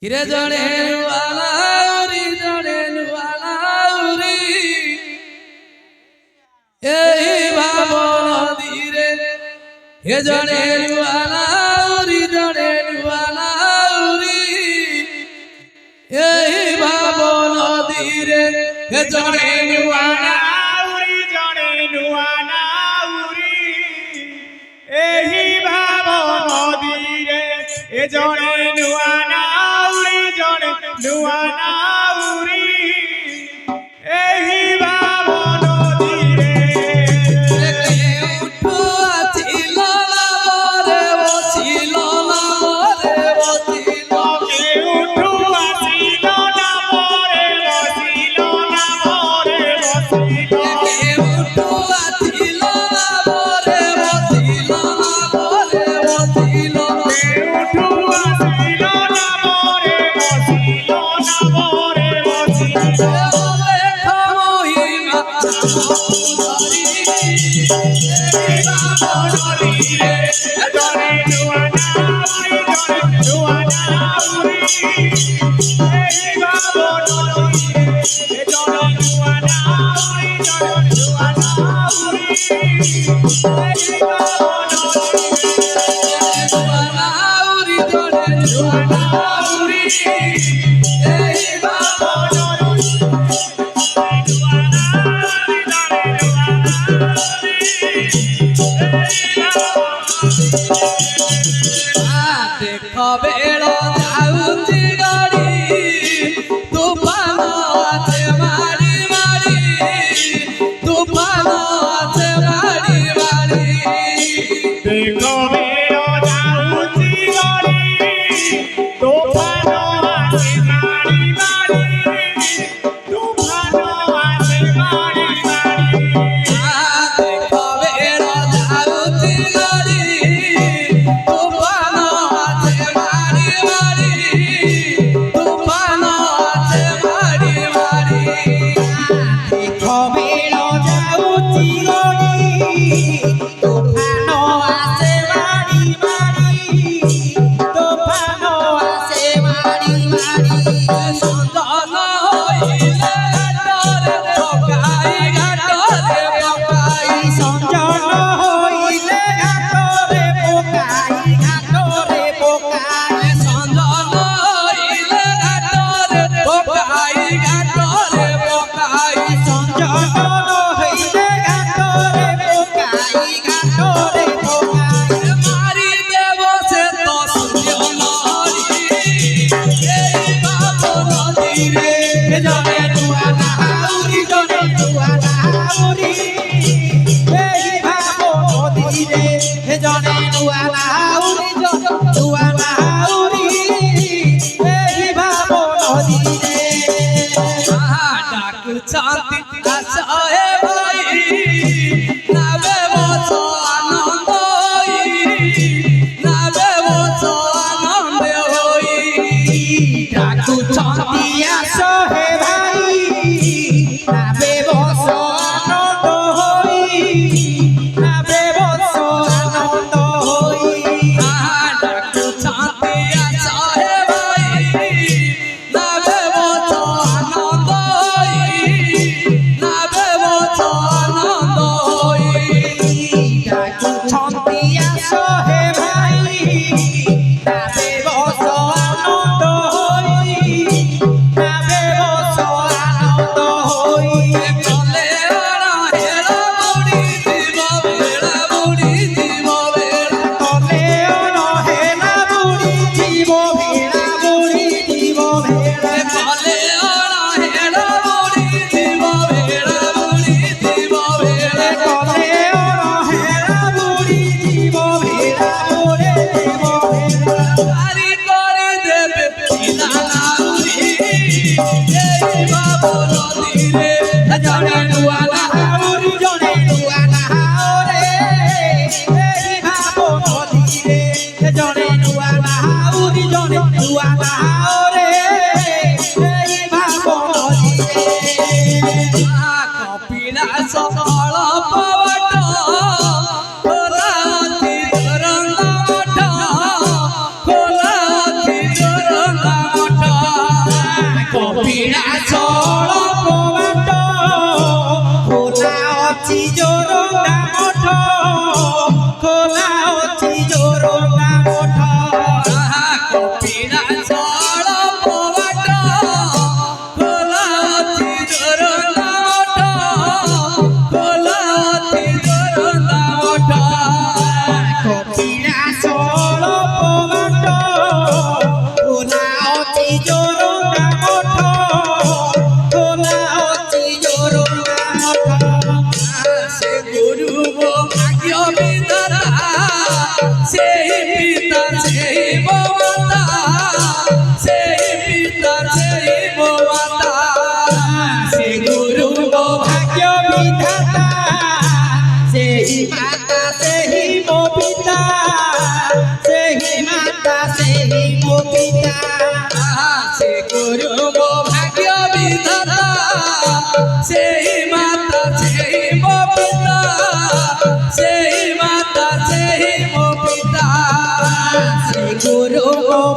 किरे जड़े वाला उरी जड़े वाला उरी एही भावन धीरे हे जड़े वाला उरी जड़े वाला उरी एही भावन धीरे हे जड़े वाला उरी जड़े वाला उरी एही भावन धीरे हे जड़े वाला नुआना उरी एही भावन धीरे उठो आथिल नामरे बसिल नामरे बसिल के उठो आथिल नामरे बसिल नामरे बसिल के उठो आथिल नामरे बसिल नामरे बसिल के उठो आथिल नामरे बसिल नामरे बसिल बेड़ो जाऊंगी गाड़ी तूफान से मारी मारी तूफान से मारी मारी देखो बेड़ो जाऊंगी गाड़ी तूफान से मारी मारी तूफान से मारी मारी देखो बेड़ो जाऊंगी गाड़ी तूफान से मारी मारी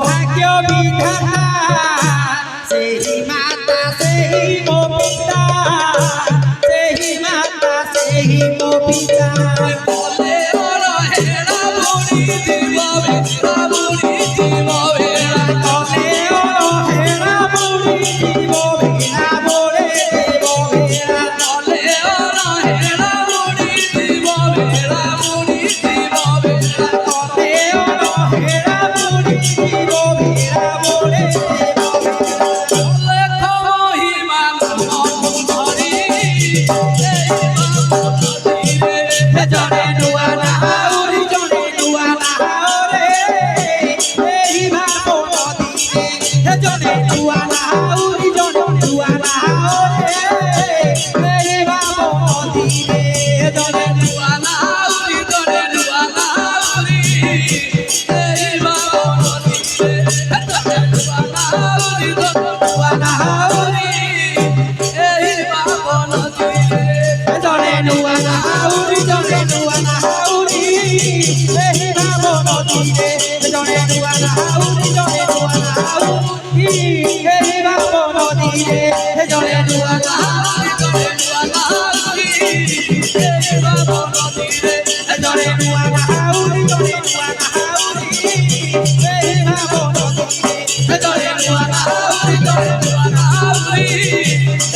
ভাগ্য বিধাতা সেই মাতা সেই মো পিতা সেই মাতা সেই মো পিতা বলে ওরা হেরা বুড়ি দিব হেরা বুড়ি দিব হেরা কলে ও হেরা বুড়ি দিব হেরা বলে দেব হেরা বলে ওরা হেরা বুড়ি দিব হেরা বুড়ি দিব হেরা কলে ও হেরা বুড়ি দিব হেরা বলে দেব বলে মহিমা ধরি জনে নুয়া না উড়ি জনে নুয়া না রে এই ভাবো নদীরে জনে নুয়া না উড়ি জনে নুয়া না রে এই ভাবো নদীরে জনে নুয়ালাউরি দরে নুয়ালাউরি এই বাবা নদীতে দরে নুয়ালাউরি দরে নুয়ালাউরি এই বাবা নদীতে জনে নুয়া না উড়ি জনে নুয়া না উড়ি এই ভাবো নদীরে জনে নুয়া না উড়ি জনে নুয়া না উড়ি এই ভাবো নদীরে জনে নুয়া না নুয়ালাউরি এই বাবা নদীতে জনে নুয়া না উড়ি জনে নুয়া না উড়ি এই ভাবো নদীরে দরে নুয়ালাউরি দরে নুয়ালাউরি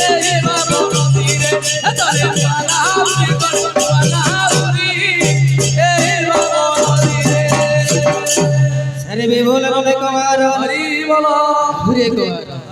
এই বাবা নদীতে দরে নুয়ালাউরি দরে নুয়ালাউরি এই বাবা নদীতে আরে বিভোল বলে কুমার হরি বলো ঘুরে কুমার